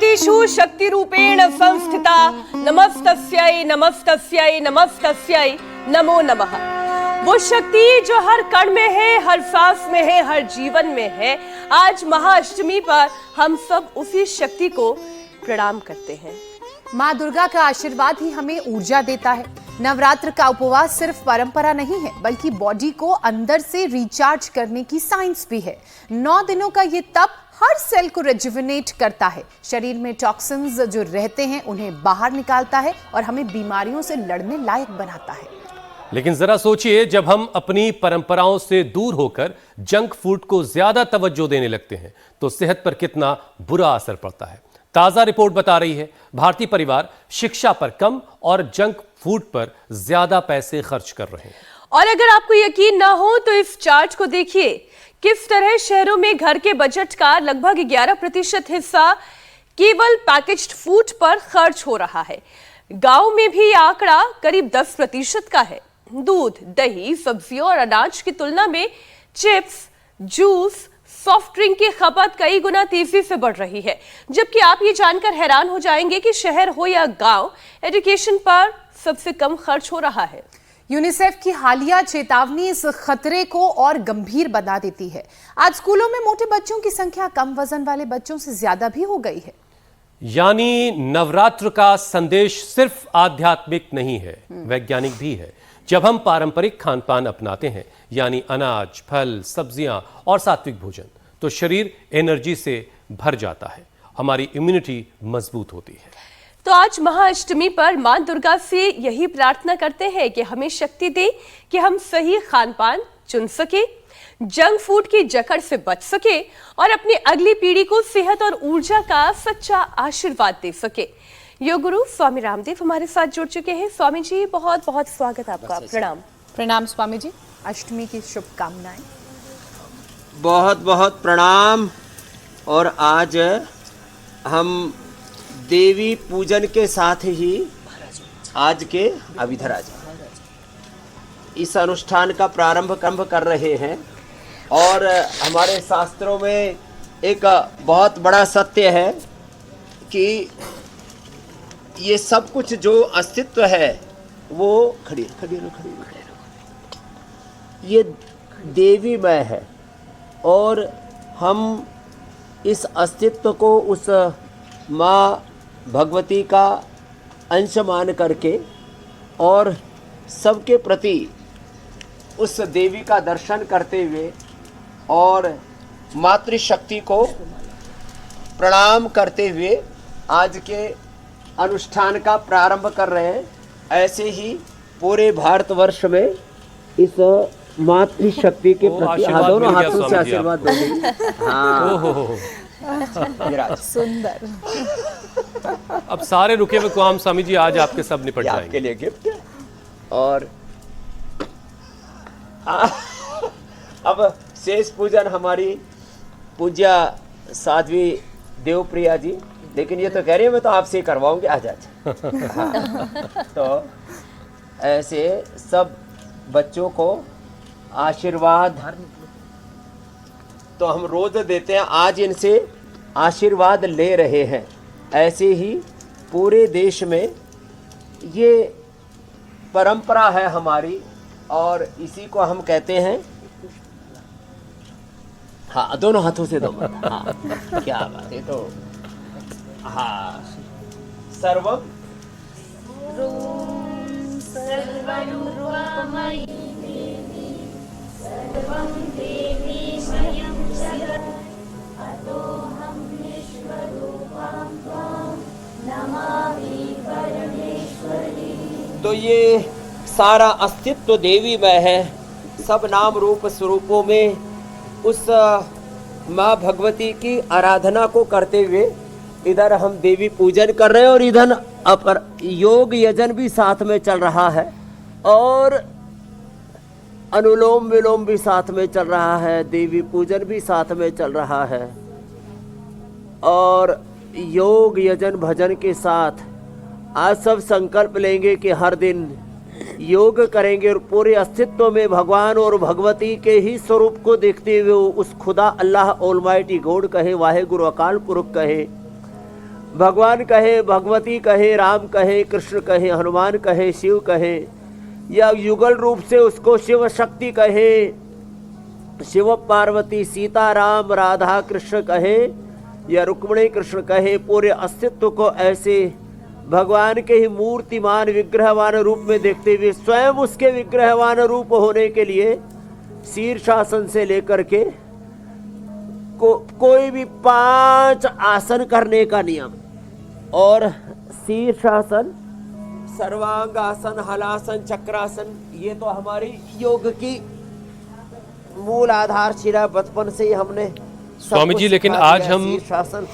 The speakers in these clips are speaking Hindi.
भूतेषु शक्ति रूपेण संस्थिता नमस्तस्यै नमस्तस्यै नमस्तस्यै नमो नमः। वो शक्ति जो हर कण में है, हर सांस में है, हर जीवन में है। आज महाअष्टमी पर हम सब उसी शक्ति को प्रणाम करते हैं। माँ दुर्गा का आशीर्वाद ही हमें ऊर्जा देता है। नवरात्र का उपवास सिर्फ परंपरा नहीं है, बल्कि बॉडी को अंदर से रिचार्ज करने की साइंस भी है। 9 दिनों का ये तप हर सेल को रेजुविनेट करता है, शरीर में टॉक्सिन्स जो रहते हैं उन्हें बाहर निकालता है और हमें बीमारियों से लड़ने लायक बनाता है। लेकिन जरा सोचिए, जब हम अपनी परंपराओं से दूर होकर जंक फूड को ज्यादा तवज्जो देने लगते हैं तो सेहत पर कितना बुरा असर पड़ता है। ताजा रिपोर्ट बता रही है, भारतीय परिवार शिक्षा पर कम और जंक फूड पर ज्यादा पैसे खर्च कर रहे हैं। और अगर आपको यकीन ना हो तो इस चार्ट को देखिए, किस तरह शहरों में घर के बजट का लगभग 11% हिस्सा केवल पैकेज्ड फूड पर खर्च हो रहा है। गांव में भी यह आंकड़ा करीब 10% का है। दूध, दही, सब्जियों और अनाज की तुलना में चिप्स, जूस, सॉफ्ट ड्रिंक की खपत कई गुना तेजी से बढ़ रही है। जबकि आप ये जानकर हैरान हो जाएंगे कि शहर हो या गांव, एजुकेशन पर सबसे कम खर्च हो रहा है। यूनिसेफ की हालिया चेतावनी इस खतरे को और गंभीर बना देती है। आज स्कूलों में मोटे बच्चों की संख्या कम वजन वाले बच्चों से ज्यादा भी हो गई है। यानी नवरात्र का संदेश सिर्फ आध्यात्मिक नहीं है, वैज्ञानिक भी है। जब हम पारंपरिक खान पान अपनाते हैं, यानी अनाज, फल, सब्जियां और सात्विक भोजन, तो शरीर एनर्जी से भर जाता है, हमारी इम्यूनिटी मजबूत होती है। तो आज महाअष्टमी पर मां दुर्गा से यही प्रार्थना करते हैं कि हमें शक्ति दे कि हम सही खान पान चुन सके, जंक फूड की जकड़ से बच सके और अपनी अगली पीढ़ी को सेहत और ऊर्जा का सच्चा आशीर्वाद दे सके। योग गुरु स्वामी रामदेव हमारे साथ जुड़ चुके हैं। स्वामी जी, बहुत बहुत स्वागत आपका। प्रणाम। प्रणाम स्वामी जी, अष्टमी की शुभकामनाएं। बहुत बहुत प्रणाम। और आज हम देवी पूजन के साथ ही आज के इधर आ जाए इस अनुष्ठान का प्रारंभ कर रहे हैं। और हमारे शास्त्रों में एक बहुत बड़ा सत्य है कि ये सब कुछ जो अस्तित्व है वो खड़ी ये देवीमय है। और हम इस अस्तित्व को उस माँ भगवती का अंश मान करके और सबके प्रति उस देवी का दर्शन करते हुए और मातृशक्ति को प्रणाम करते हुए आज के अनुष्ठान का प्रारंभ कर रहे हैं। ऐसे ही पूरे भारतवर्ष में इस मातृशक्ति के प्रति दोनों हाथों से आशीर्वाद देंगे। हाँ, सुंदर। अब सारे रुके हुए काम स्वामी जी आज आपके सब निपट जाएंगे। आपके लिए गिफ्ट। और अब शेष पूजन हमारी पूज्या साध्वी देवप्रिया जी, लेकिन ये तो कह रही है मैं तो आपसे करवाऊंगी आज। तो ऐसे सब बच्चों को आशीर्वाद तो हम रोज देते हैं, आज इनसे आशीर्वाद ले रहे हैं। ऐसे ही पूरे देश में ये परंपरा है हमारी और इसी को हम कहते हैं। हाँ, दोनों हाथों से दो। हाँ, क्या बात है। तो हाँ, सर्वम तो ये सारा अस्तित्व देवीमय है। सब नाम रूप स्वरूपों में उस माँ भगवती की आराधना को करते हुए इधर हम देवी पूजन कर रहे हैं और इधर अपर योग यजन भी साथ में चल रहा है और अनुलोम विलोम भी साथ में चल रहा है, देवी पूजन भी साथ में चल रहा है। और योग यजन भजन के साथ आज सब संकल्प लेंगे कि हर दिन योग करेंगे और पूरे अस्तित्व में भगवान और भगवती के ही स्वरूप को देखते हुए उस खुदा अल्लाह ऑलमाइटी गॉड कहे, वाहे गुरु अकाल पुरख कहे, भगवान कहे, भगवती कहे, राम कहे, कृष्ण कहे, हनुमान कहे, शिव कहे, या युगल रूप से उसको शिव शक्ति कहे, शिव पार्वती, सीता राम, राधा कृष्ण कहे, या रुक्मिणी कृष्ण कहे, पूरे अस्तित्व को ऐसे भगवान के ही मूर्तिमान विग्रहवान रूप में देखते हुए स्वयं उसके विग्रहवान रूप होने के लिए शीर्षासन से लेकर के कोई भी 5 आसन करने का नियम, और शीर्षासन, सर्वांगासन, हलासन, चक्रासन, ये तो हमारी योग की मूल आधारशिला बचपन से ही हमने स्वामी जी। लेकिन आज हम शीर्षासन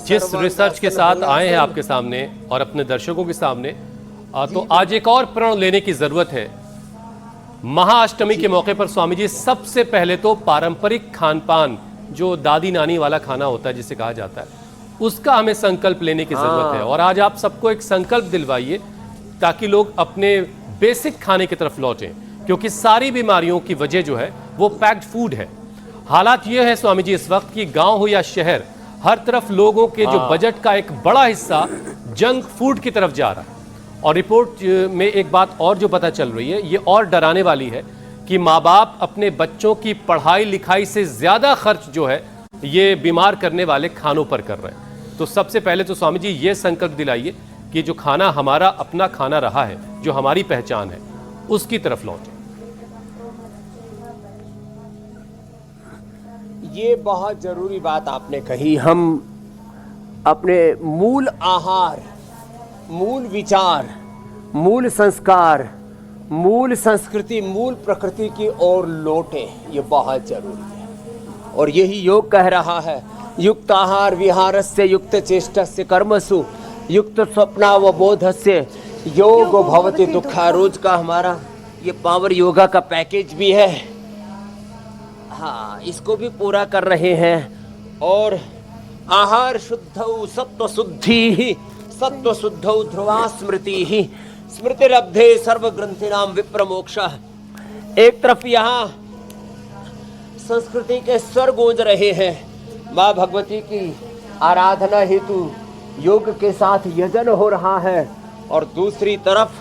जिस रिसर्च के साथ आए हैं आपके सामने और अपने दर्शकों के सामने, तो आज एक और प्रण लेने की जरूरत है। महाअष्टमी के मौके पर स्वामी जी, सबसे पहले तो पारंपरिक खान पान, जो दादी नानी वाला खाना होता है जिसे कहा जाता है, उसका हमें संकल्प लेने की जरूरत है। और आज आप सबको एक संकल्प दिलवाइए ताकि लोग अपने बेसिक खाने की तरफ लौटें, क्योंकि सारी बीमारियों की वजह जो है वो पैक्ड फूड है। हालात ये है स्वामी जी इस वक्त कि गांव हो या शहर, हर तरफ लोगों के जो बजट का एक बड़ा हिस्सा जंक फूड की तरफ जा रहा है। और रिपोर्ट में एक बात और जो पता चल रही है, ये और डराने वाली है कि माँ बाप अपने बच्चों की पढ़ाई लिखाई से ज्यादा खर्च जो है ये बीमार करने वाले खानों पर कर रहे हैं। तो सबसे पहले तो स्वामी जी ये संकल्प दिलाइए कि जो खाना हमारा अपना खाना रहा है, जो हमारी पहचान है, उसकी तरफ लौटे। ये बहुत जरूरी बात आपने कही। हम अपने मूल आहार, मूल विचार, मूल संस्कार, मूल संस्कृति, मूल प्रकृति की ओर लौटे, ये बहुत जरूरी है। और यही योग कह रहा है, युक्त आहार विहारस्य युक्त चेष्टस्य कर्मसु युक्त स्वप्नावबोधस्य योगो भवति दुःखा। रोज का हमारा ये पावर योगा का पैकेज भी है, हाँ, इसको भी पूरा कर रहे हैं। और आहार शुद्धौ सत्व शुद्धि, सत्व शुद्धौ ध्रुवा स्मृति ही, स्मृति लब्धे सर्व ग्रंथिनाम विप्र मोक्षः। एक तरफ यहाँ संस्कृति के स्वर गूंज रहे हैं, माँ भगवती की आराधना हेतु योग के साथ यजन हो रहा है, और दूसरी तरफ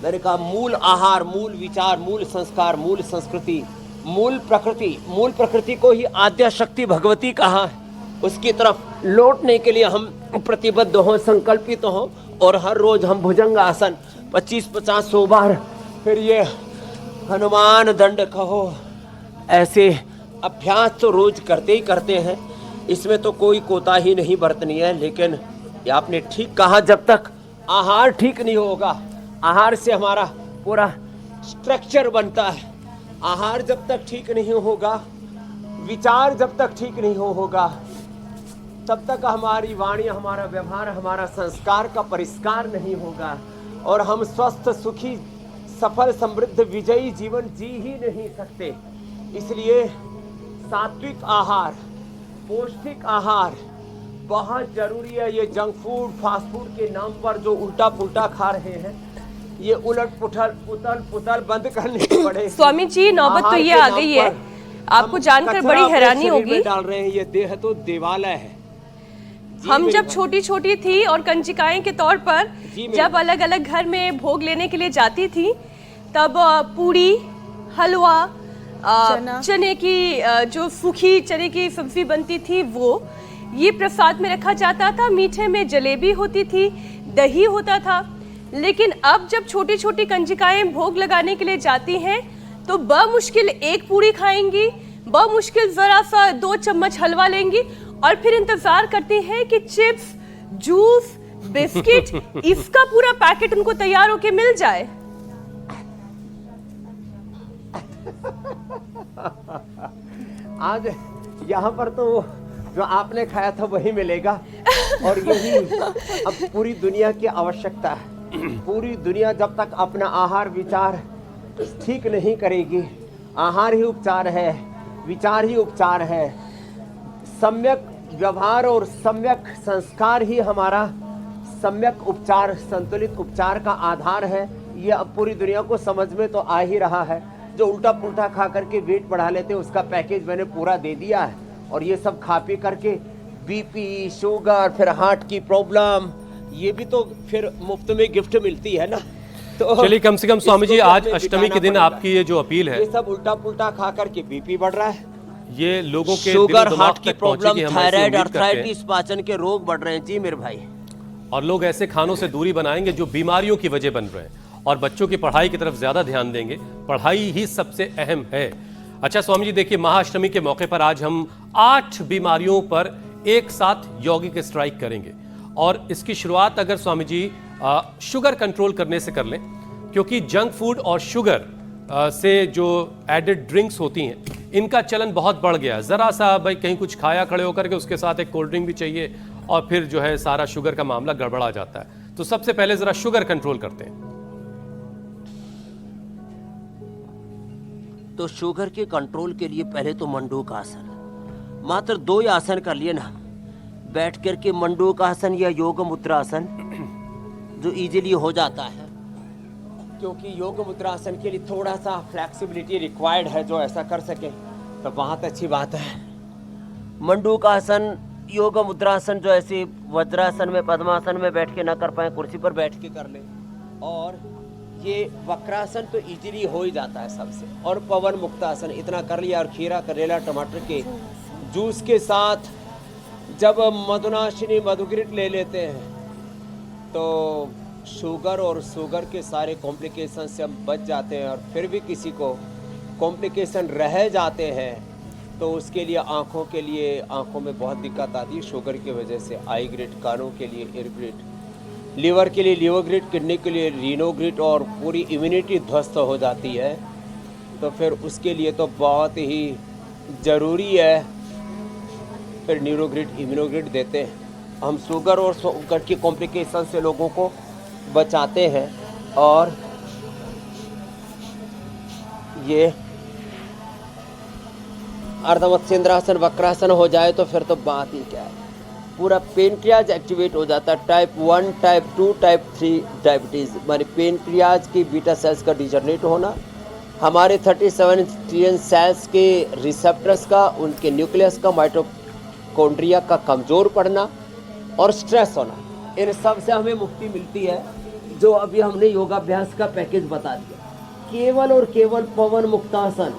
मैंने कहा मूल आहार, मूल विचार, मूल संस्कार, मूल संस्कृति, मूल प्रकृति को ही आद्या शक्ति भगवती कहा है, उसकी तरफ लौटने के लिए हम प्रतिबद्ध हों, संकल्पित हों। और हर रोज हम भुजंग आसन 25-50 बार, फिर ये हनुमान दंड कहो, ऐसे अभ्यास तो रोज करते ही करते हैं, इसमें तो कोई कोताही नहीं बरतनी है। लेकिन ये आपने ठीक कहा, जब तक आहार ठीक नहीं होगा, आहार से हमारा पूरा स्ट्रक्चर बनता है, आहार जब तक ठीक नहीं होगा, विचार जब तक ठीक नहीं होगा, तब तक हमारी वाणी, हमारा व्यवहार, हमारा संस्कार का परिष्कार नहीं होगा, और हम स्वस्थ, सुखी, सफल, समृद्ध, विजयी जीवन जी ही नहीं सकते। इसलिए सात्विक आहार, पौष्टिक आहार बहुत जरूरी है। ये जंक फूड, फास्ट फूड के नाम पर जो उल्टा पुल्टा खा रहे हैं, ये उलट पुतल बंद करने पड़े। स्वामी जी, नौबत तो ये आ गई है, आपको जानकर बड़ी हैरानी होगी। डाल रहे हैं, ये देह तो देवालय है। हम जब छोटी छोटी थी और कंजिकाएं के तौर पर जब अलग अलग घर में भोग लेने के लिए जाती थी, तब पूड़ी, हलवा, चने की जो सूखी चने की सब्जी बनती थी, वो ये प्रसाद में रखा जाता था। मीठे में जलेबी होती थी, दही होता था। लेकिन अब जब छोटी छोटी कंजिकाएं भोग लगाने के लिए जाती हैं, तो बमुश्किल एक पूड़ी खाएंगी, बमुश्किल जरा सा 2 चम्मच हलवा लेंगी, और फिर इंतजार करती हैं कि चिप्स, जूस, बिस्किट, इसका पूरा पैकेट उनको तैयार होके मिल जाए। आज यहाँ पर तो जो आपने खाया था वही मिलेगा, और यही अब पूरी दुनिया की आवश्यकता है। पूरी दुनिया जब तक अपना आहार विचार ठीक नहीं करेगी, आहार ही उपचार है, विचार ही उपचार है, सम्यक व्यवहार और सम्यक संस्कार ही हमारा सम्यक उपचार, संतुलित उपचार का आधार है। ये अब पूरी दुनिया को समझ में तो आ ही रहा है। जो उल्टा पुल्टा खा करके वेट बढ़ा लेते हैं, उसका पैकेज मैंने पूरा दे दिया है, और ये सब खा पी करके बीपी, शुगर, फिर हार्ट की प्रॉब्लम, ये भी तो फिर मुफ्त में गिफ्ट मिलती है ना। तो चलिए कम से कम स्वामी जी इसको आज हमें अष्टमी के बिताना दिन पड़ेगा। आपकी ये जो अपील है ये सब उल्टा पुल्टा खा करके बीपी बढ़ रहा है, ये लोगों के शुगर, दिलो-दिमाग हार्ट की तक पहुंचेगी, प्रॉब्लम, हम ऐसी थायराइड, उम्मीद करते हैं। अर्थराइटिस, पाचन के रोग बढ़ रहे हैं जी मेरे भाई। और लोग ऐसे खानों से दूरी बनाएंगे जो बीमारियों की वजह बन रहे हैं, और बच्चों की पढ़ाई की तरफ ज्यादा ध्यान देंगे। पढ़ाई ही सबसे अहम है। अच्छा स्वामी जी देखिए, महाअष्टमी के मौके पर आज हम 8 बीमारियों पर एक साथ यौगिक स्ट्राइक करेंगे, और इसकी शुरुआत अगर स्वामी जी शुगर कंट्रोल करने से कर लें, क्योंकि जंक फूड और शुगर से जो एडेड ड्रिंक्स होती हैं इनका चलन बहुत बढ़ गया। जरा सा भाई कहीं कुछ खाया खड़े होकर के उसके साथ एक कोल्ड ड्रिंक भी चाहिए, और फिर जो है सारा शुगर का मामला गड़बड़ा जाता है। तो सबसे पहले जरा शुगर कंट्रोल करते हैं। तो शुगर के कंट्रोल के लिए पहले तो मंडूक आसन, मात्र 2 ही आसन कर लिए ना, बैठ करके मंडूक आसन या योग मुद्रा आसन जो इजीली हो जाता है, क्योंकि योग मुद्रा आसन के लिए थोड़ा सा फ्लेक्सिबिलिटी रिक्वायर्ड है, जो ऐसा कर सके तो बहुत अच्छी बात है। मंडूक आसन, योग मुद्रासन जो ऐसे वज्रासन में, पद्मासन में बैठ के ना कर पाए, कुर्सी पर बैठ के कर ले। और ये वक्रासन तो इजीली हो ही जाता है सबसे, और पवन मुक्तासन इतना कर लिया। और खीरा, करेला, टमाटर के जूस के साथ जब मधुनाशिनी मधुग्रिट ले लेते हैं तो शुगर और शुगर के सारे कॉम्प्लिकेशन से हम बच जाते हैं। और फिर भी किसी को कॉम्प्लिकेशन रह जाते हैं तो उसके लिए आँखों में बहुत दिक्कत आती है शुगर की वजह से। आई ग्रिट, कानों के लिए ईयर ग्रिट, लीवर के लिए लीवोग्रिट, किडनी के लिए रीनोग्रिट, और पूरी इम्यूनिटी ध्वस्त हो जाती है। तो फिर उसके लिए तो बहुत ही ज़रूरी है फिर न्यूरोग्रिट, इम्यूनोग्रिट देते हैं। हम शुगर और शुगर की कॉम्प्लिकेशन से लोगों को बचाते हैं। और ये अर्धमत्स्येंद्रासन, वक्रासन हो जाए तो फिर तो बात ही क्या है, पूरा पेनक्रियाज एक्टिवेट हो जाता है। टाइप 1, टाइप 2, टाइप 3 डायबिटीज़, हमारे पेनक्रियाज की बीटा सेल्स का डिजनरेट होना, हमारे 37 ट्रिलियन सेल्स के रिसेप्टर्स का, उनके न्यूक्लियस का, माइटोकॉन्ड्रिया का कमज़ोर पड़ना, और स्ट्रेस होना, इन सब से हमें मुक्ति मिलती है। जो अभी हमने योगाभ्यास का पैकेज बता दिया, केवल और केवल पवन मुक्तासन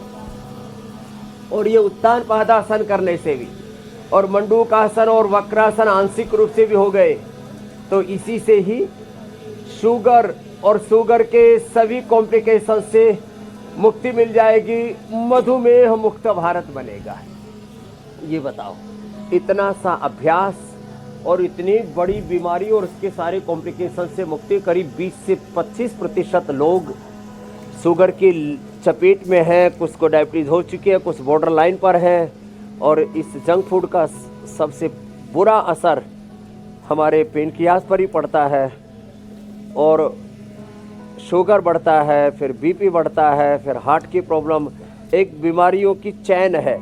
और ये उत्तान पादासन करने से भी, और मंडूकासन और वक्रासन आंशिक रूप से भी हो गए, तो इसी से ही शुगर और शुगर के सभी कॉम्प्लिकेशन से मुक्ति मिल जाएगी। मधुमेह मुक्त भारत बनेगा। ये बताओ, इतना सा अभ्यास और इतनी बड़ी बीमारी और उसके सारे कॉम्प्लिकेशन से मुक्ति, करीब 20 से 25% लोग शुगर की चपेट में है, कुछ को डायबिटीज़ हो चुकी है, कुछ बॉर्डर लाइन पर है। और इस जंक फूड का सबसे बुरा असर हमारे पेनक्रियाज पर ही पड़ता है, और शुगर बढ़ता है, फिर बीपी बढ़ता है, फिर हार्ट की प्रॉब्लम, एक बीमारियों की चैन है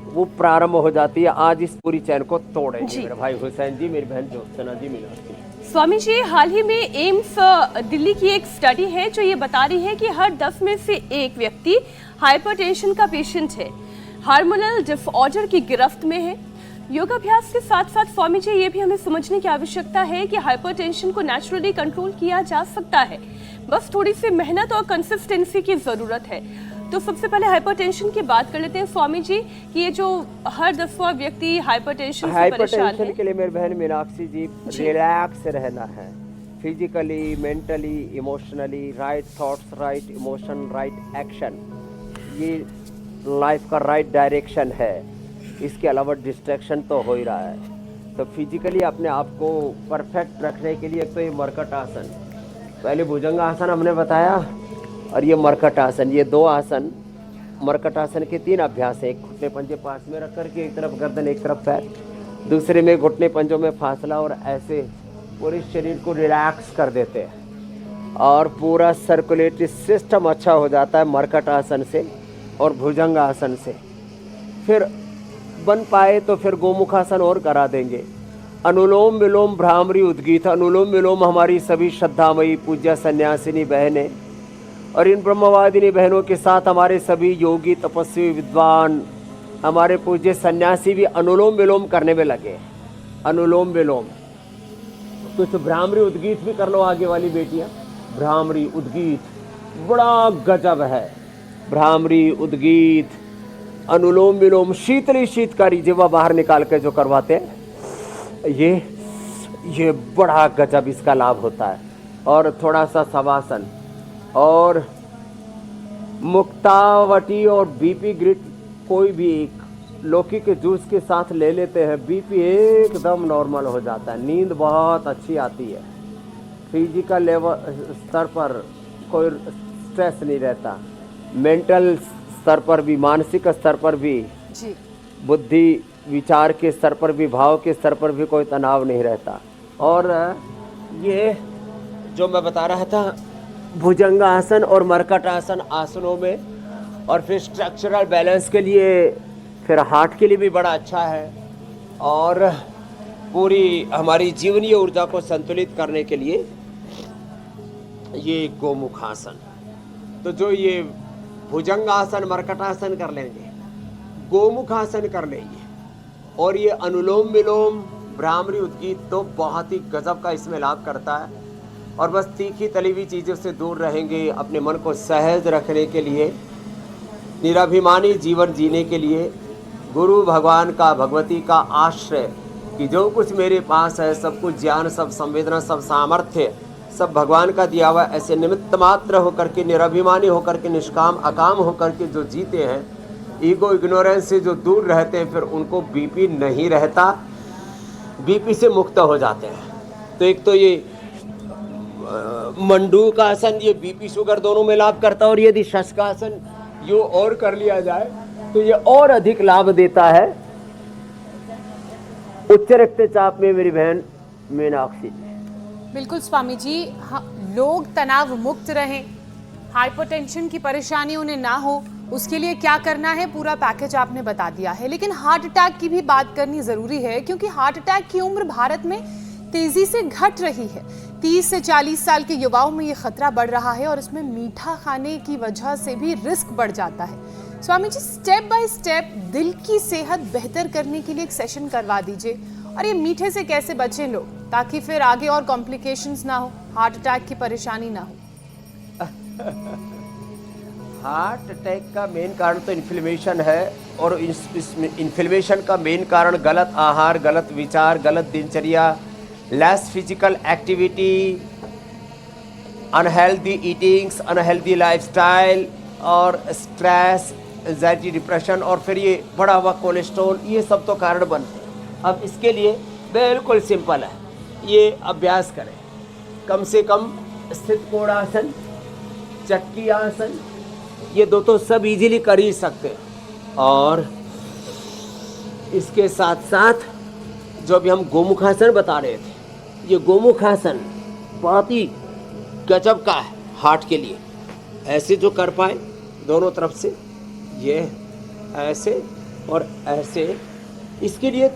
वो प्रारंभ हो जाती है। आज इस पूरी चैन को तोड़ेंगे मेरे भाई हुसैन जी, मेरी बहन ज्योत्सना जी, मीनाक्षी। स्वामी जी, हाल ही में एम्स दिल्ली की एक स्टडी है जो ये बता रही है कि हर 10 में से एक व्यक्ति हाइपरटेंशन का पेशेंट है, हार्मोनल डिसऑर्डर की गिरफ्त में है। योगाभ्यास के साथ साथ स्वामी जी ये भी हमें समझने की आवश्यकता है कि हाइपरटेंशन को नेचुरली कंट्रोल किया जा सकता है, बस थोड़ी सी मेहनत और कंसिस्टेंसी की जरूरत है। तो सबसे पहले हाइपरटेंशन की बात कर लेते हैं स्वामी जी, कि ये जो हर 10वां व्यक्ति हाइपरटेंशन से परेशान है। हाइपरटेंशन के लिए मेरी बहन मीनाक्षी जी रिलैक्स रहना है, physically, mentally, emotionally, right thoughts, right emotion, right action, ये लाइफ का राइट डायरेक्शन है। इसके अलावा डिस्ट्रैक्शन तो हो ही रहा है। तो फिजिकली अपने आप को परफेक्ट रखने के लिए तो ये मरकट आसन, पहले भुजंग आसन हमने बताया, और ये मरकट आसन, ये 2 आसन। मरकट आसन के 3 अभ्यास हैं, एक घुटने पंजे पास में रख करके, एक तरफ गर्दन एक तरफ पैर, दूसरे में घुटने पंजों में फासला, और ऐसे पूरे शरीर को रिलैक्स कर देते हैं और पूरा सर्कुलेटरी सिस्टम अच्छा हो जाता है मरकट आसन से और भुजंग आसन से। फिर बन पाए तो फिर गोमुखासन और करा देंगे। अनुलोम विलोम भ्रामरी उद्गीत, अनुलोम विलोम हमारी सभी श्रद्धामयी पूज्य सन्यासिनी बहनें और इन ब्रह्मवादिनी बहनों के साथ हमारे सभी योगी, तपस्वी, विद्वान, हमारे पूज्य सन्यासी भी अनुलोम विलोम करने में लगे। अनुलोम विलोम। कुछ भ्रामरी उद्गीत भी कर लो आगे वाली बेटियां। भ्रामरी उद्गीत बड़ा गजब है। भ्रामरी उद्गीत, अनुलोम विलोम, शीतली शीतकारी जीवा बाहर निकाल के जो करवाते हैं, ये बड़ा गजब इसका लाभ होता है। और थोड़ा सा शवासन और मुक्तावटी और बीपी ग्रिट कोई भी एक लौकी के जूस के साथ ले लेते हैं, बीपी एकदम नॉर्मल हो जाता है, नींद बहुत अच्छी आती है, फिजिकल लेवल स्तर पर कोई स्ट्रेस नहीं रहता, मेंटल स्तर पर भी, मानसिक स्तर पर भी जी, बुद्धि विचार के स्तर पर भी, भाव के स्तर पर भी कोई तनाव नहीं रहता। और ये जो मैं बता रहा था भुजंगासन और मरकटासन आसनों में, और फिर स्ट्रक्चरल बैलेंस के लिए, फिर हार्ट के लिए भी बड़ा अच्छा है, और पूरी हमारी जीवनीय ऊर्जा को संतुलित करने के लिए ये गोमुखासन। तो जो ये भुजंगासन मरकटासन कर लेंगे, गोमुखासन कर लेंगे, और ये अनुलोम विलोम भ्रामरी उद्गीत तो बहुत ही गजब का इसमें लाभ करता है। और बस तीखी तली हुई चीज़ों से दूर रहेंगे, अपने मन को सहज रखने के लिए, निराभिमानी जीवन जीने के लिए, गुरु भगवान का, भगवती का आश्रय कि जो कुछ मेरे पास है, सब कुछ ज्ञान, सब संवेदना, सब सामर्थ्य, सब भगवान का दिया हुआ, ऐसे निमित्त मात्र होकर के, निराभिमानी होकर के, निष्काम अकाम होकर के जो जीते हैं, ईगो इग्नोरेंस से जो दूर रहते हैं, फिर उनको बीपी नहीं रहता, बीपी से मुक्त हो जाते हैं। तो एक तो ये मंडूक आसन, ये बीपी शुगर दोनों में लाभ करता है, और यदि शशकासन यो और कर लिया जाए तो ये और अधिक लाभ देता है उच्च रक्तचाप में मेरी बहन मीनाक्षी। बिल्कुल स्वामी जी, लोग तनाव मुक्त रहें, हाइपरटेंशन की परेशानी उन्हें ना हो, उसके लिए क्या करना है पूरा पैकेज आपने बता दिया है। लेकिन हार्ट अटैक की भी बात करनी जरूरी है, क्योंकि हार्ट अटैक की उम्र भारत में तेजी से घट रही है। 30 से 40 साल के युवाओं में ये खतरा बढ़ रहा है, और इसमें मीठा खाने की वजह से भी रिस्क बढ़ जाता है। Swami ji, step by step दिल की सेहत बेहतर करने के लिए एक सेशन करवा दीजिए, और ये मीठे से कैसे बचें लोग, ताकि फिर आगे और कॉम्प्लिकेशंस ना हो, हार्ट अटैक की परेशानी ना हो। हार्ट अटैक का मेन कारण तो इन्फ्लेमेशन है, और इस इन्फ्लेमेशन का मेन कारण गलत आहार, गलत विचार, गलत दिनचर्या, less physical activity, unhealthy eatings, unhealthy lifestyle, और स्ट्रेस, एंजाइटी, डिप्रेशन, और फिर ये बढ़ा हुआ कोलेस्ट्रॉल, ये सब तो कारण बनते हैं। अब इसके लिए बिल्कुल सिंपल है, ये अभ्यास करें, कम से कम स्थित कोणासन, चक्की आसन, ये दो तो सब इजीली कर ही सकते हैं। और इसके साथ साथ जो अभी हम गोमुखासन बता रहे थे, ये गोमुखासन बहुत ही गजब का है हार्ट के लिए। ऐसे जो कर पाए दोनों तरफ से, ये ऐसे और ऐसे, इसके लिए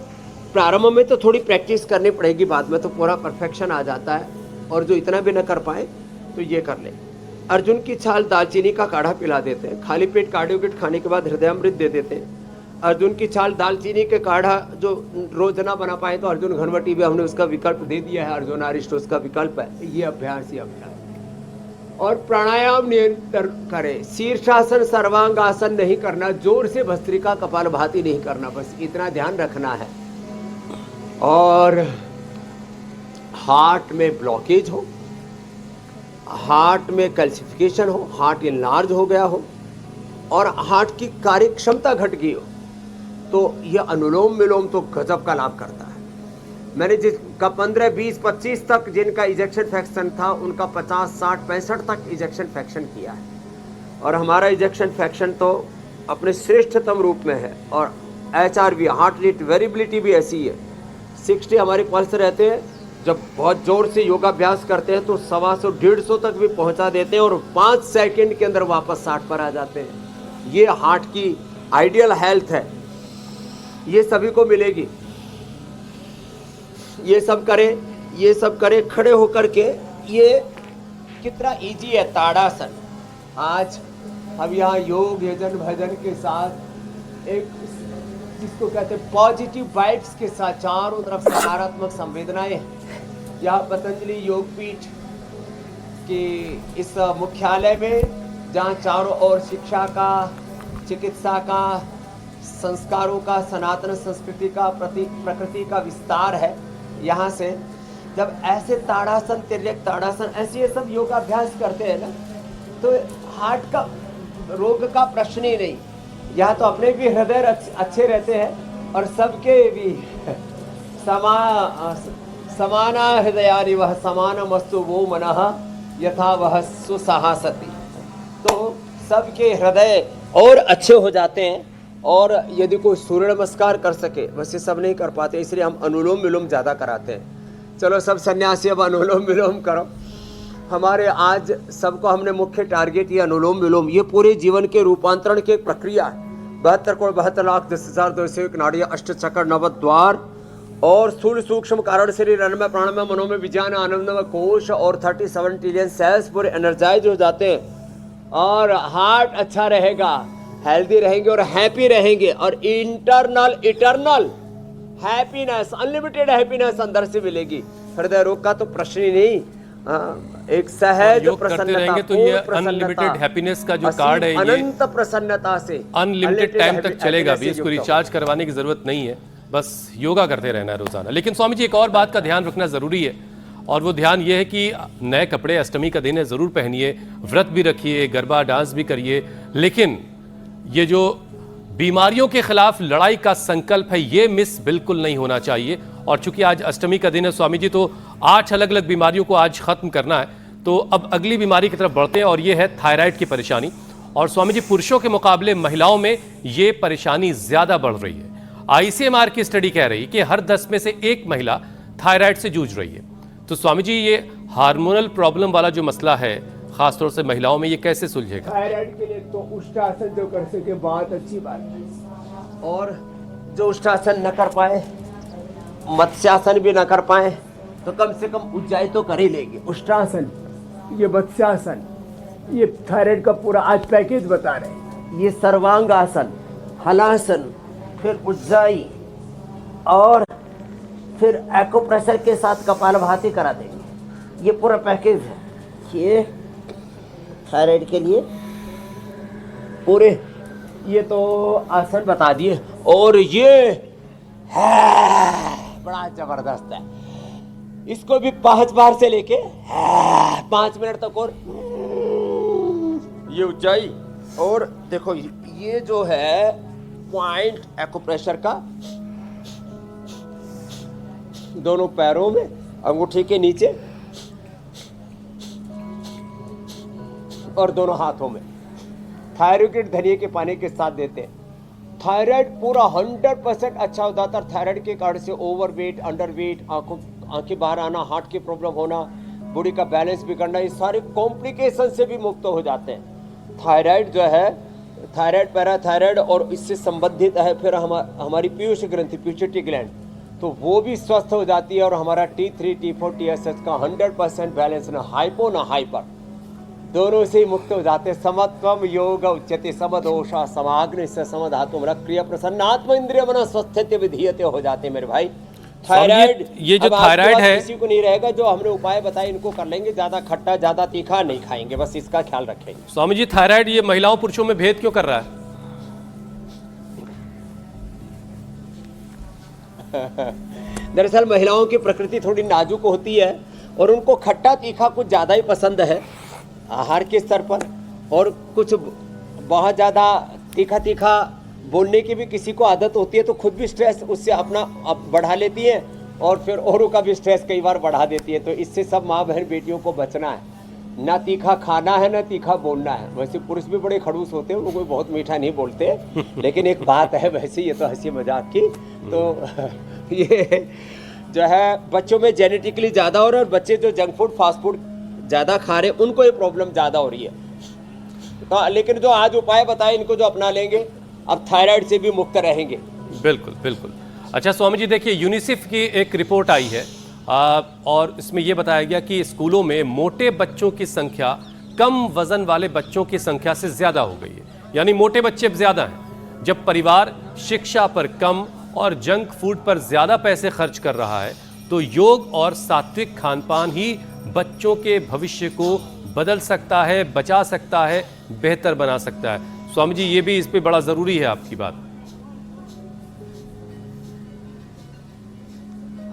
प्रारंभ में तो थोड़ी प्रैक्टिस करनी पड़ेगी, बाद में तो पूरा परफेक्शन आ जाता है। और जो इतना भी न कर पाए तो ये कर ले। अर्जुन की छाल दालचीनी का काढ़ा पिला देते हैं, खाली पेट कार्डियोकिट खाने के बाद हृदयामृत दे देते हैं। अर्जुन की छाल दालचीनी के काढ़ा जो रोज ना बना पाए तो अर्जुन घनवटी भी हमने उसका विकल्प दे दिया है, अर्जुन अरिष्ट उसका विकल्प है। ये अभ्यास ही अभ्यास। और प्राणायाम नियंत्रण करें, शीर्षासन सर्वांगासन नहीं करना, जोर से भस्त्रिका कपालभाति नहीं करना, बस इतना ध्यान रखना है। और हार्ट में ब्लॉकेज हो, हार्ट में कैल्सिफिकेशन हो, हार्ट इनलार्ज हो गया हो, और हार्ट की कार्य क्षमता घट गई हो, तो यह अनुलोम विलोम तो गजब का लाभ करता है। मैंने जिसका 15, 20, 25 तक जिनका इजेक्शन फ्रैक्शन था, उनका 50, 60, 65 तक इजेक्शन फ्रैक्शन किया है। और हमारा इजेक्शन फ्रैक्शन तो अपने श्रेष्ठतम रूप में है। और HRV, हार्ट रेट वेरिएबिलिटी भी ऐसी है, 60 हमारे पल्स रहते हैं। जब बहुत जोर से योगाभ्यास करते हैं तो 125, 150 तक भी पहुंचा देते हैं, और 5 सेकंड के अंदर वापस 60 पर आ जाते हैं। ये हार्ट की आइडियल हेल्थ है, ये सभी को मिलेगी। ये सब करें खड़े होकर के। ये कितना इजी है ताड़ासन। आज हम यहाँ योग यजन भजन के साथ एक जिसको कहते हैं पॉजिटिव वाइब्स के साथ चारों तरफ सकारात्मक संवेदनाएं हैं। यह पतंजलि योगपीठ के इस मुख्यालय में जहाँ चारों ओर शिक्षा का, चिकित्सा का, संस्कारों का, सनातन संस्कृति का, प्रकृति का विस्तार है। यहाँ से जब ऐसे ताड़ासन, तिर्यक ताड़ासन, ऐसे ये सब योगाभ्यास करते हैं ना, तो हार्ट का रोग का प्रश्न ही नहीं। यहाँ तो अपने भी हृदय अच्छे रहते हैं और सबके भी समाना हृदयानि वह समानमस्तु वो मनः यथा वह सुसहासति। तो सबके हृदय और अच्छे हो जाते हैं। और यदि कोई सूर्य नमस्कार कर सके, वैसे सब नहीं कर पाते, इसलिए हम अनुलोम विलोम ज़्यादा कराते हैं। चलो सब सन्यासी अब अनुलोम विलोम करो। हमारे आज सबको हमने मुख्य टारगेट ये अनुलोम विलोम, ये पूरे जीवन के रूपांतरण की एक प्रक्रिया है। 72,72,10,201 नाड़ियाँ, अष्टचक्र, नवद्वार और स्थूल सूक्ष्म कारण शरीर, अन्नमय, प्राणमय, मनोमय, विज्ञान, आनंदमय कोश और 37 ट्रिलियन सेल्स पूरे एनर्जाइज हो जाते हैं और हार्ट अच्छा रहेगा, हेल्दी रहेंगे और हैप्पी रहेंगे और internal eternal happiness, unlimited happiness अंदर से मिलेगी। हृदय रोग का तो प्रश्न ही नहीं। एक सहज प्रसन्नता, तो ये अनलिमिटेड हैप्पीनेस का जो कार्ड है, ये अनंत प्रसन्नता से अनलिमिटेड टाइम तक चलेगा भी, इसको रिचार्ज करवाने की जरूरत नहीं है, बस योगा करते रहना है रोजाना। लेकिन स्वामी जी एक और बात का ध्यान रखना जरूरी है, और वो ध्यान ये है कि नए कपड़े, अष्टमी का दिन है, जरूर पहनिए, व्रत भी रखिए, गरबा डांस भी करिए, लेकिन ये जो बीमारियों के खिलाफ लड़ाई का संकल्प है ये मिस बिल्कुल नहीं होना चाहिए। और चूंकि आज अष्टमी का दिन है स्वामी जी, तो 8 अलग अलग बीमारियों को आज खत्म करना है। तो अब अगली बीमारी की तरफ बढ़ते हैं और ये है थायराइड की परेशानी। और स्वामी जी पुरुषों के मुकाबले महिलाओं में ये परेशानी ज्यादा बढ़ रही है। ICMR की स्टडी कह रही है कि हर 10 में से 1 महिला थायराइड से जूझ रही है। तो स्वामी जी ये हार्मोनल प्रॉब्लम वाला जो मसला है खासतौर से महिलाओं में, ये कैसे सुलझेगा? थायराइड के लिए तो उष्टासन जो कर सके बहुत अच्छी बात है, और जो उष्टासन न कर पाए, मत्स्यासन भी न कर पाए, तो कम से कम उज्जाई तो कर ही लेंगे। उष्टासन, ये मत्स्यासन, ये थायराइड का पूरा आज पैकेज बता रहे हैं। ये सर्वांगासन, हलासन, फिर उज्जाई और फिर एक्यूप्रेशर के साथ कपालभाति करा देंगे। ये पूरा पैकेज है। ये थायराइड के लिए पूरे ये तो आसन बता दिए, और ये है बड़ा जबरदस्त है। इसको भी 5 बार से लेके 5 मिनट तक, और ये ऊंचाई, और देखो ये जो है पॉइंट एक्यूप्रेशर का दोनों पैरों में, अंगूठी के नीचे और दोनों हाथों में। थायराइड धनिया के पानी के साथ देते हैं। थायराइड पूरा 100% अच्छा हो जाता है। थायराइड के कारण से ओवरवेट, अंडरवेट, आंखें बाहर आना, हार्ट की प्रॉब्लम होना, बॉडी का बैलेंस बिगड़ना, ये सारे कॉम्प्लिकेशन से भी मुक्त हो जाते हैं। थायराइड जो है, थायराइड, पैराथायराइड और इससे संबंधित है फिर हमारी पीयूष ग्रंथि, पिट्यूटरी ग्लैंड, तो वो भी स्वस्थ हो जाती है। और हमारा T3, T4, TSH का 100% बैलेंस, ना हाइपो ना हाइपर, दोनों से ही मुक्त हो जाते। समत्वम योग उच्यते समदोषा समाग्नि से समधातुम रक्रिय प्रसन्नात्म इंद्रिय मन स्वस्थ्य विधीयते हो जाते मेरे भाई। थायराइड, ये जो थायराइड है, किसी को नहीं रहेगा। जो हमने उपाय बताए इनको कर लेंगे, ज्यादा खट्टा ज्यादा तीखा नहीं खाएंगे, बस इसका ख्याल रखेंगे। स्वामी जी थायराइड ये महिलाओं पुरुषों में भेद क्यों कर रहा है? दरअसल महिलाओं की प्रकृति थोड़ी नाजुक होती है और उनको खट्टा तीखा कुछ ज़्यादा ही पसंद है आहार के स्तर पर, और कुछ बहुत ज़्यादा तीखा तीखा बोलने की भी किसी को आदत होती है, तो खुद भी स्ट्रेस उससे अपना बढ़ा लेती है और फिर औरों का भी स्ट्रेस कई बार बढ़ा देती है। तो इससे सब माँ बहन बेटियों को बचना है। ना तीखा खाना है, ना तीखा बोलना है। वैसे पुरुष भी बड़े खड़ूस होते हैं, वो कोई बहुत मीठा नहीं बोलते, लेकिन एक बात है, वैसे ये तो हंसी मजाक की, तो ये जो है बच्चों में जेनेटिकली ज़्यादा हो रहा है, और बच्चे जो जंक फूड फास्ट फूड ज़्यादा खा रहे हैं उनको ये प्रॉब्लम ज़्यादा हो रही है। तो लेकिन जो आज उपाय बताए इनको जो अपना लेंगे, अब थायराइड से भी मुक्त रहेंगे। बिल्कुल बिल्कुल। अच्छा स्वामी जी देखिए, यूनिसेफ की एक रिपोर्ट आई है और इसमें यह बताया गया कि स्कूलों में मोटे बच्चों की संख्या कम वजन वाले बच्चों की संख्या से ज्यादा हो गई है, यानी मोटे बच्चे अब ज्यादा हैं। जब परिवार शिक्षा पर कम और जंक फूड पर ज्यादा पैसे खर्च कर रहा है तो योग और सात्विक खानपान ही बच्चों के भविष्य को बदल सकता है, बचा सकता है, बेहतर बना सकता है। स्वामी जी, ये भी इस पे बड़ा जरूरी है आपकी बात।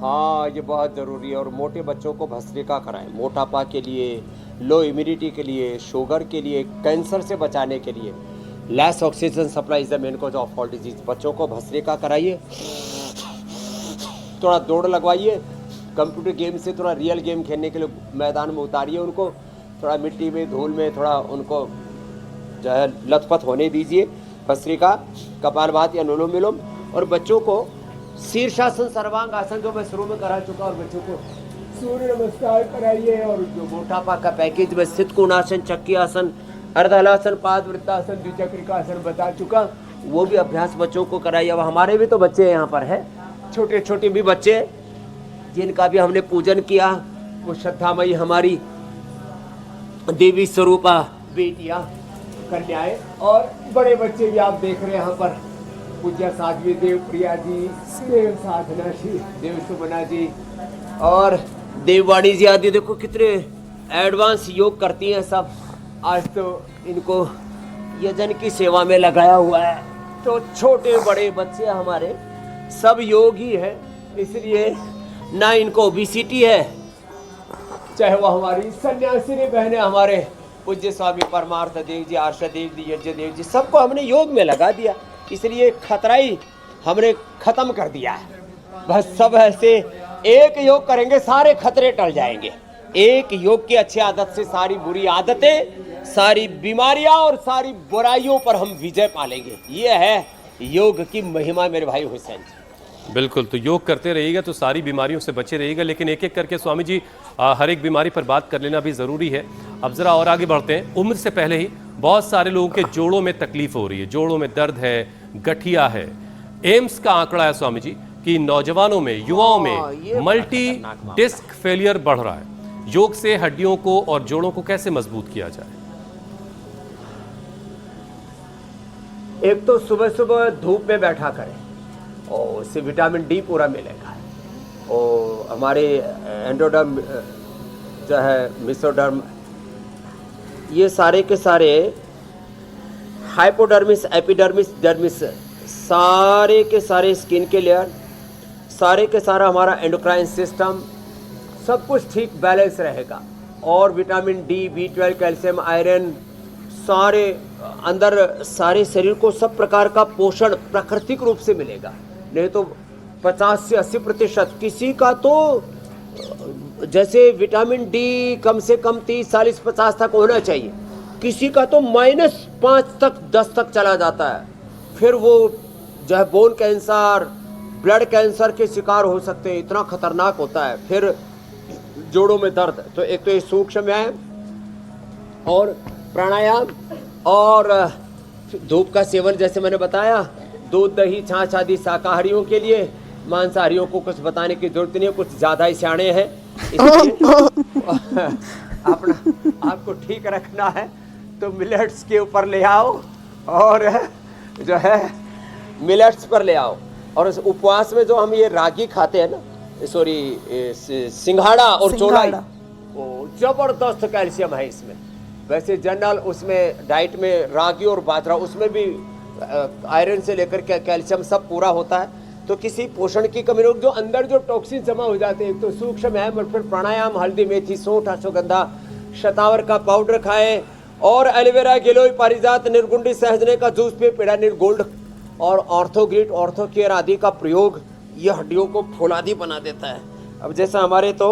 हाँ, ये बहुत ज़रूरी है। और मोटे बच्चों को भस्त्रिका कराएं, मोटापा के लिए, लो इम्यूनिटी के लिए, शुगर के लिए, कैंसर से बचाने के लिए। Less oxygen supply is the main cause of all disease. बच्चों को भस्त्रिका कराइए, थोड़ा दौड़ लगवाइए, कंप्यूटर गेम से थोड़ा रियल गेम खेलने के लिए मैदान में उतारिए उनको, थोड़ा मिट्टी में, धूल में थोड़ा उनको जो है लथपथ होने दीजिए। भस्त्रिका, कपालभाति या अनुलोम विलोम। और बच्चों को शीर्षासन, सर्वांग आसन जो मैं शुरू में करा चुका, और बच्चों को सूर्य नमस्कार कराइए। और जो मोटापा का पैकेज में स्थित कोणासन, चक्की आसन, अर्धहलासन, पाद वृत्तासन, द्विचक्रिका आसन बता चुका, वो भी अभ्यास बच्चों को कराइए। अब हमारे भी तो बच्चे यहाँ पर है, छोटे छोटे भी बच्चे जिनका भी हमने पूजन किया, वो श्रद्धामयी हमारी देवी स्वरूपा बेटियाँ, कन्याएं, और बड़े बच्चे भी आप देख रहे हैं यहाँ पर। पूज्य साध्वी देव प्रिया जी, देव साधना जी, देव सुमना जी और देववाणी जी आदि, देखो कितने एडवांस योग करती हैं सब। आज तो इनको यजन की सेवा में लगाया हुआ है। तो छोटे बड़े बच्चे हमारे सब योग ही है, इसलिए ना इनको ओबेसिटी है, चाहे वो हमारी सन्यासिनी बहनें, हमारे पूज्य स्वामी परमार्थ देव जी, आर्षा देव जी, यज्ञ देव जी, सबको हमने योग में लगा दिया। इसलिए खतरा ही हमने खत्म कर दिया है। बस सब ऐसे एक योग करेंगे, सारे खतरे टल जाएंगे। एक योग की अच्छी आदत से सारी बुरी आदतें, सारी बीमारियां और सारी बुराइयों पर हम विजय पालेंगे। ये है योग की महिमा मेरे भाई हुसैन जी। बिल्कुल, तो योग करते रहिएगा तो सारी बीमारियों से बचे रहिएगा। लेकिन एक एक करके स्वामी जी हर एक बीमारी पर बात कर लेना भी ज़रूरी है। अब ज़रा और आगे बढ़ते हैं। उम्र से पहले ही बहुत सारे लोगों के जोड़ों में तकलीफ हो रही है, जोड़ों में दर्द है, गठिया है। एम्स का आंकड़ा है स्वामी जी कि नौजवानों में, युवाओं में मल्टी डिस्क फेलियर बढ़ रहा है। योग से हड्डियों को और जोड़ों को कैसे मजबूत किया जाए? एक तो सुबह सुबह धूप में बैठा करें और उससे विटामिन डी पूरा मिलेगा। और हमारे एंडोडर्म जो है, मेसोडर्म, ये सारे के सारे, हाइपोडर्मिस, एपिडर्मिस, डर्मिस, सारे के सारे स्किन के लेयर, सारे के सारा हमारा एंडोक्राइन सिस्टम, सब कुछ ठीक बैलेंस रहेगा। और vitamin D, B12, calcium, iron, सारे अंदर, सारे शरीर को सब प्रकार का पोषण प्राकृतिक रूप से मिलेगा। नहीं तो 50 से 80% किसी का तो, जैसे विटामिन डी कम से कम 30, 40, 50 तक होना चाहिए, किसी का तो -5 तक, 10 तक चला जाता है। फिर वो जो है बोन कैंसर, ब्लड कैंसर के शिकार हो सकते हैं, इतना खतरनाक होता है। फिर जोड़ों में दर्द, तो एक तो ये सूक्ष्म व्यायाम और प्राणायाम और धूप का सेवन, जैसे मैंने बताया, दूध, दही, छाछ आदि शाकाहारियों के लिए। मांसाहारियों को कुछ बताने की जरूरत नहीं है, कुछ ज़्यादा ही सियाणे हैं, इसलिए अपना आपको ठीक रखना है तो मिलेट्स के ऊपर ले आओ, और जो है मिलेट्स पर ले आओ। और उपवास में जो हम ये रागी खाते हैं ना, सॉरी सिंघाड़ा और चौलाई, वो जबरदस्त कैल्शियम है इसमें। वैसे जनरल उसमें डाइट में रागी और बाजरा, उसमें भी आयरन से लेकर के कैल्शियम सब पूरा होता है। तो किसी पोषण की कमी हो, जो अंदर जो टॉक्सिन जमा हो जाते हैं, तो सूक्ष्म है। और फिर प्राणायाम, हल्दी, मेथी, सौंठ, अश्वगंधा, शतावर का पाउडर खाएं, और एलोवेरा, गिलोय, पारिजात, निर्गुंडी, सहजने का जूस पिए, पेडानिल गोल्ड और ऑर्थोग्रिट, ऑर्थोकेयर आदि का प्रयोग, यह हड्डियों को फौलादी बना देता है। अब जैसा हमारे तो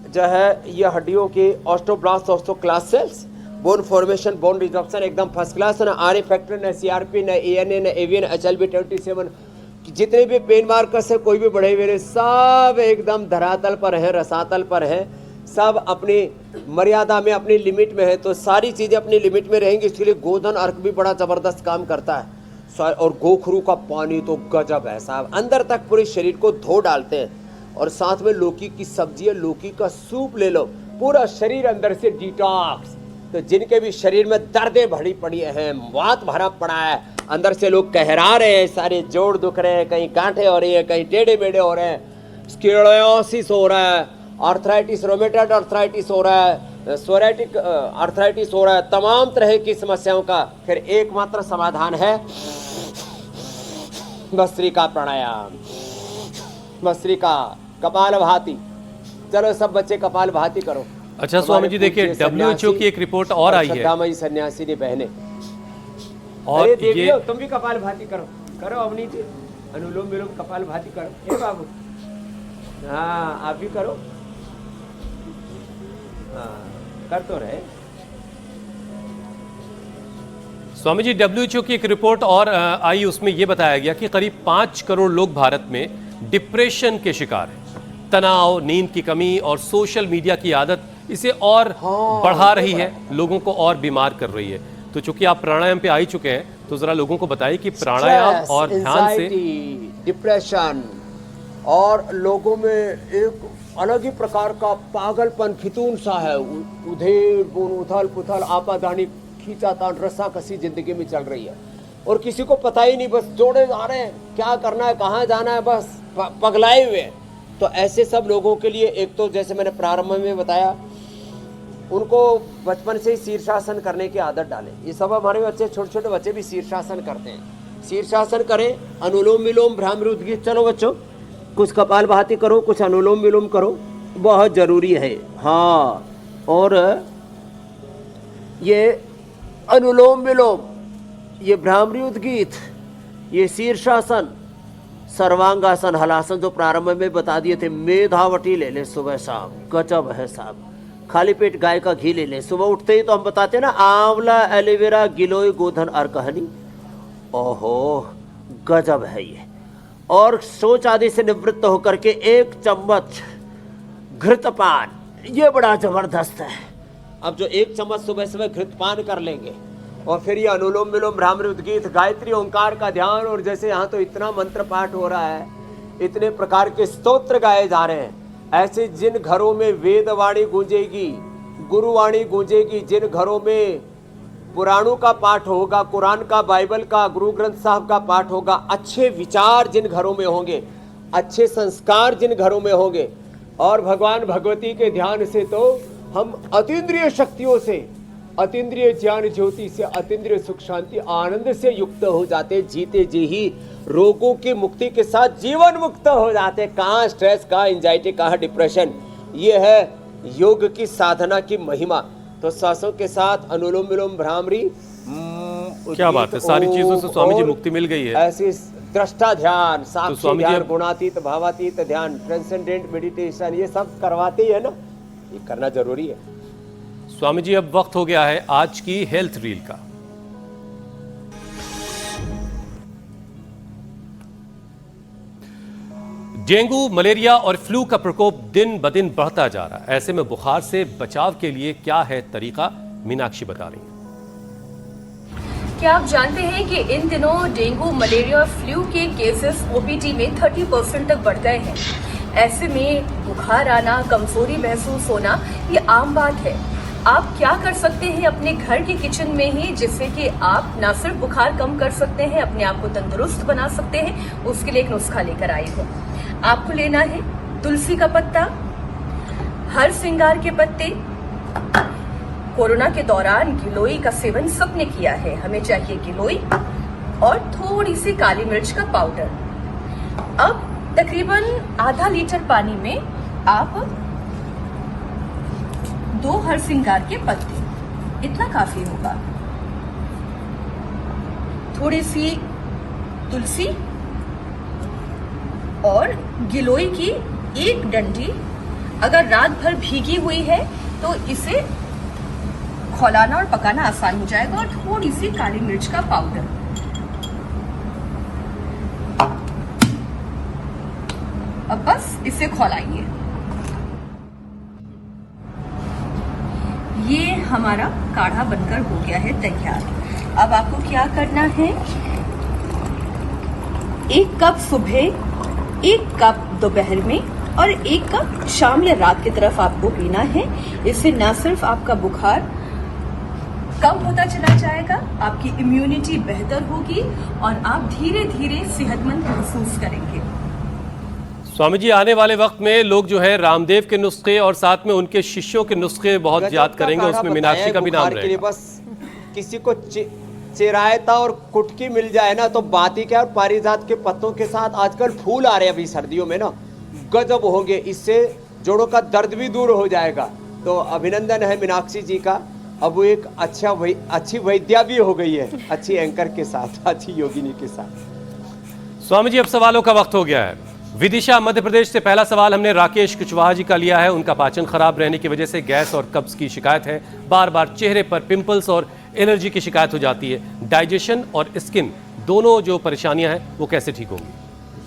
जो है ये हड्डियों के osteoblast, osteoclast cells, bone formation, bone resorption एकदम फर्स्ट क्लास है। ना आर ए फैक्टर, न CRP, न ANA, न AVN, HLB27, जितने भी पेन मार्कर्स है, कोई भी बढ़े हुए, सब एकदम धरातल पर है, रसातल पर है, सब अपनी मर्यादा में, अपनी लिमिट में है। तो सारी चीज़ें अपनी लिमिट में रहेंगी। इसके लिए गोधन अर्क भी बड़ा ज़बरदस्त काम करता है। और गोखरू का पानी तो गजब है साहब, अंदर तक पूरे शरीर को धो डालते हैं। और साथ में लौकी की सब्जी है, लौकी का सूप ले लो, पूरा शरीर अंदर से डिटॉक्स। तो जिनके भी शरीर में दर्दें भरी पड़ी हैं, वात भरा पड़ा है, अंदर से लोग कहरा रहे हैं, सारे जोड़ दुख रहे हैं, कहीं गांठें हो रही है, कहीं टेढ़े मेढ़े हो रहे हैं, स्क्लेरोसिस हो रहा है, आर्थराइटिस, रोमेटॉइड आर्थराइटिस हो रहा है, सोराइटिक आर्थराइटिस हो रहा है, तमाम तरह की समस्याओं का फिर एकमात्र समाधान है भस्त्रिका प्राणायाम, भस्त्रिका, कपालभाति। चलो सब बच्चे कपालभाति करो। अच्छा स्वामी जी, देखिए WHO की एक रिपोर्ट और आई है, श्रद्धामयी सन्यासी ने बहने, और अरे देख ये लो, तुम भी कपालभाति करो, करो अवनीत, अनुलोम विलोम कपालभाति करो। हे बाबू, हाँ आप भी करो, हाँ कर तो रहे। स्वामी जी, WHO की एक रिपोर्ट और आई, उसमें यह बताया गया कि करीब 5 करोड़ लोग भारत में डिप्रेशन के शिकार हैं। तनाव, नींद की कमी और सोशल मीडिया की आदत इसे और बढ़ा रही है, लोगों को और बीमार कर रही है। तो चूंकि आप प्राणायाम पे आ ही चुके हैं, तो जरा लोगों को बताइए कि प्राणायाम और ध्यान से डिप्रेशन और लोगों में एक अलग ही प्रकार का पागलपन, फितून सा है, उधेड़ बुन, उथल पुथल, आपाधानी, खींचातान, रस्साकसी जिंदगी में चल रही है और किसी को पता ही नहीं, बस जोड़े जा रहे हैं, क्या करना है, कहाँ जाना है, बस पगलाए हुए हैं। तो ऐसे सब लोगों के लिए एक तो जैसे मैंने प्रारंभ में बताया, उनको बचपन से ही शीर्षासन करने की आदत डालें। ये सब हमारे बच्चे, छोटे छोटे बच्चे भी शीर्षासन करते हैं। शीर्षासन करें, अनुलोम विलोम, भ्रामरी उद्गीत। चलो बच्चों, कुछ कपालभाति करो, कुछ अनुलोम विलोम करो, बहुत ज़रूरी है। हाँ, और ये अनुलोम विलोम, ये भ्रामरी उद्गीत, ये शीर्षासन, सर्वांगासन, हलासन जो प्रारंभ में बता दिए थे, मेधावटी ले ले सुबह शाम, गजब है साहब। खाली पेट गाय का घी ले ले, सुबह उठते ही तो हम बताते हैं ना, आंवला, एलोवेरा, गिलोय, गोधन, अर्कहनी, ओहो गजब है ये। और शौच आदि से निवृत्त होकर के 1 चम्मच घृतपान, ये बड़ा जबरदस्त है। अब जो 1 चम्मच सुबह सुबह घृतपान कर लेंगे, और फिर ये अनुलोम विलोम, भ्रामरी उद्गीत, गायत्री, ओंकार का ध्यान, और जैसे यहाँ तो इतना मंत्र पाठ हो रहा है, इतने प्रकार के स्तोत्र गाए जा रहे हैं, ऐसे जिन घरों में वेदवाणी गूंजेगी, गुरुवाणी गूंजेगी, जिन घरों में पुराणों का पाठ होगा, कुरान का, बाइबल का, गुरु ग्रंथ साहब का पाठ होगा, अच्छे विचार जिन घरों में होंगे, अच्छे संस्कार जिन घरों में होंगे, और भगवान भगवती के ध्यान से तो हम अतीन्द्रिय शक्तियों से, अतीन्द्रिय ज्ञान ज्योति से, अतीन्द्रिय सुख शांति आनंद से युक्त हो जाते, जीते जी ही रोगों की मुक्ति के साथ जीवन मुक्त हो जाते। कहाँ स्ट्रेस, कहाँ एंजाइटी, कहाँ डिप्रेशन। ये है योग की साधना की महिमा। तो सांसों के साथ अनुलोम विलोम, भ्रामरी, क्या बात है, सारी चीजों से स्वामी जी मुक्ति मिल गई है। ऐसे दृष्टा ध्यान, साक्षी स्वामी जी ध्यान, गुणातीत, भावातीत ध्यान, ट्रांसेंडेंट मेडिटेशन, ये सब करवाते ही है ना, ये करना जरूरी है। स्वामी जी, अब वक्त हो गया है आज की हेल्थ रील का। डेंगू, मलेरिया और फ्लू का प्रकोप दिन ब दिन बढ़ता जा रहा है। ऐसे में बुखार से बचाव के लिए क्या है तरीका, मीनाक्षी बता रही है। क्या आप जानते हैं कि इन दिनों डेंगू, मलेरिया और फ्लू के केसेस ओपीडी में 30% तक बढ़ गए हैं। ऐसे में बुखार आना, कमजोरी महसूस होना ये आम बात है। आप क्या कर सकते हैं अपने घर के किचन में ही, जिससे कि आप ना सिर्फ बुखार कम कर सकते हैं, अपने आप को तंदुरुस्त बना सकते हैं। उसके लिए एक नुस्खा लेकर आई हूँ। आपको लेना है तुलसी का पत्ता, हर श्रृंगार के पत्ते। कोरोना के दौरान गिलोय का सेवन सबने किया है। हमें चाहिए गिलोय और थोड़ी सी काली मिर्च का पाउडर। अब तकरीबन आधा लीटर पानी में आप 2 हर श्रृंगार के पत्ते, इतना काफी होगा, थोड़ी सी तुलसी और गिलोय की 1 डंडी। अगर रात भर भीगी हुई है तो इसे खौलाना और पकाना आसान हो जाएगा। और थोड़ी सी काली मिर्च का पाउडर। अब बस इसे खौलाइए। ये हमारा काढ़ा बनकर हो गया है तैयार। अब आपको क्या करना है, 1 कप सुबह, 1 कप दोपहर में और 1 कप शाम या रात की तरफ आपको पीना है। इससे न सिर्फ आपका बुखार कम होता चला जाएगा, आपकी इम्यूनिटी बेहतर होगी और आप धीरे धीरे सेहतमंद महसूस करेंगे। स्वामी जी, आने वाले वक्त में लोग जो है रामदेव के नुस्खे और साथ में उनके शिष्यों के नुस्खे बहुत याद करेंगे, उसमें मीनाक्षी का भी नाम रहेगा। बस किसी को चिरायता और कुटकी मिल जाए ना तो बात ही क्या। और पारिजात के पत्तों के साथ आजकल फूल आ रहे हैं अभी सर्दियों में ना, गजब होंगे, इससे जोड़ों का दर्द भी दूर हो जाएगा। तो अभिनंदन है मीनाक्षी जी का। अब वो एक अच्छी वैद्या भी हो गई है, अच्छी एंकर के साथ, अच्छी योगिनी के साथ। स्वामी जी, अब सवालों का वक्त हो गया है। विदिशा मध्य प्रदेश से पहला सवाल हमने राकेश कुशवाहा जी का लिया है। उनका पाचन खराब रहने की वजह से गैस और कब्ज की शिकायत है, बार बार चेहरे पर पिंपल्स और एलर्जी की शिकायत हो जाती है। डाइजेशन और स्किन दोनों जो परेशानियां हैं वो कैसे ठीक होंगी?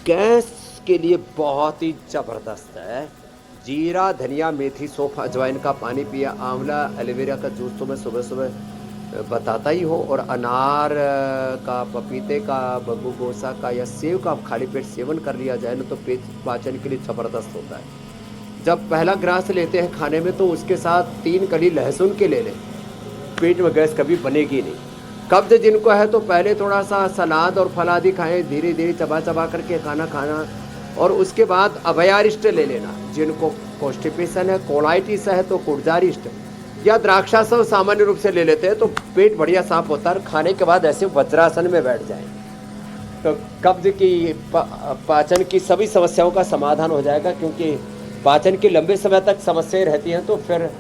गैस के लिए बहुत ही जबरदस्त है। जीरा, धनिया, मेथी, सौंफ, अजवाइन का पानी पिया, आंवला, एलोवेरा का जूस तो मैं सुबह सुबह बताता ही हो, और अनार का, पपीते का, बब्बू गोसा का या सेव का खाली पेट सेवन कर लिया जाए ना तो पेट पाचन के लिए जबरदस्त होता है। जब पहला ग्रास लेते हैं खाने में तो उसके साथ 3 कली लहसुन के ले लें, पेट में गैस कभी बनेगी नहीं। कब्ज जिनको है तो पहले थोड़ा सा सलाद और फल आदि खाएं, धीरे धीरे चबा चबा करके खाना, और उसके बाद अभयारिष्ट ले लेना। जिनको कॉन्स्टिपेशन है, कोलाइटिस है तो कुर्जारिष्ट या द्राक्षासव सामान्य रूप से ले लेते हैं तो पेट बढ़िया साफ होता है। खाने के बाद ऐसे वज्रासन में बैठ जाएं तो कब्ज की, पाचन की सभी समस्याओं का समाधान हो जाएगा। क्योंकि पाचन की लंबे समय तक समस्याएं रहती हैं तो फिर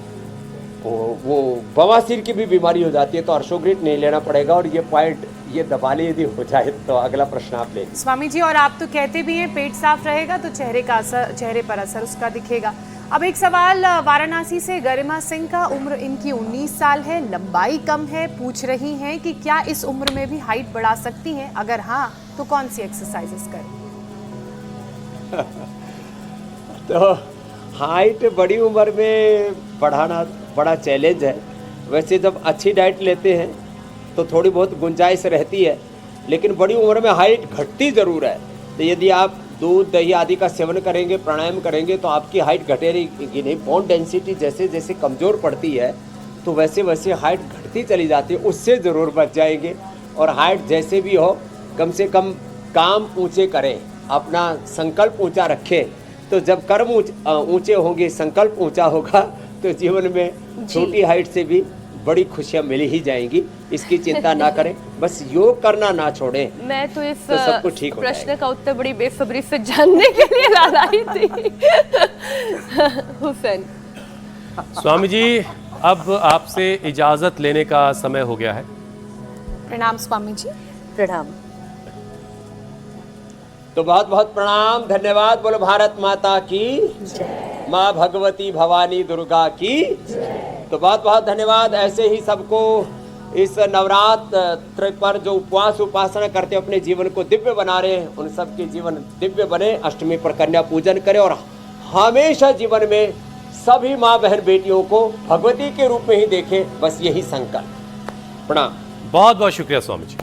वो बवासीर की भी बीमारी हो जाती है। तो अर्शोग्रिट नहीं लेना पड़ेगा। और ये पॉइंट ये दबाले यदि हो जाए तो अगला प्रश्न आप लेंगे। स्वामी जी, और आप तो कहते भी हैं पेट साफ रहेगा तो चेहरे पर असर उसका दिखेगा। अब एक सवाल वाराणसी से गरिमा सिंह का, उम्र इनकी 19 साल है, लंबाई कम है, पूछ रही हैं कि क्या इस उम्र में भी हाइट बढ़ा सकती हैं, अगर हाँ तो कौन सी एक्सरसाइजेस करें? तो हाइट बड़ी उम्र में बढ़ाना बड़ा चैलेंज है। वैसे जब अच्छी डाइट लेते हैं तो थोड़ी बहुत गुंजाइश रहती है, लेकिन बड़ी उम्र में हाइट घटती ज़रूर है। तो यदि आप दूध, दही आदि का सेवन करेंगे, प्राणायाम करेंगे तो आपकी हाइट घटेगी नहीं। बोन डेंसिटी जैसे जैसे कमज़ोर पड़ती है तो वैसे वैसे हाइट घटती चली जाती है, उससे ज़रूर बच जाएंगे। और हाइट जैसे भी हो, कम से कम काम ऊँचे करें, अपना संकल्प ऊँचा रखें। तो जब कर्म ऊँचे होंगे, संकल्प ऊँचा होगा तो जीवन में छोटी हाइट से भी बड़ी खुशियां मिल ही जाएंगी। इसकी चिंता ना करें, बस योग करना ना छोड़ें। मैं तो इस तो सब कुछ ठीक हो प्रश्न जाएगा। का उत्तर बड़ी बेसब्री से जानने के लिए लाई थी। हुसैन, स्वामी जी, अब आपसे इजाजत लेने का समय हो गया है। प्रणाम स्वामी जी। प्रणाम। तो बहुत बहुत प्रणाम, धन्यवाद। बोलो भारत माता की, माँ भगवती भवानी दुर्गा की। तो बहुत बहुत धन्यवाद। ऐसे ही सबको इस नवरात्र पर जो उपवास उपासना करते हैं, अपने जीवन को दिव्य बना रहे हैं, उन सबके जीवन दिव्य बने। अष्टमी पर कन्या पूजन करें और हमेशा जीवन में सभी माँ बहन बेटियों को भगवती के रूप में ही देखें, बस यही संकल्प। प्रणाम। बहुत बहुत शुक्रिया स्वामी जी।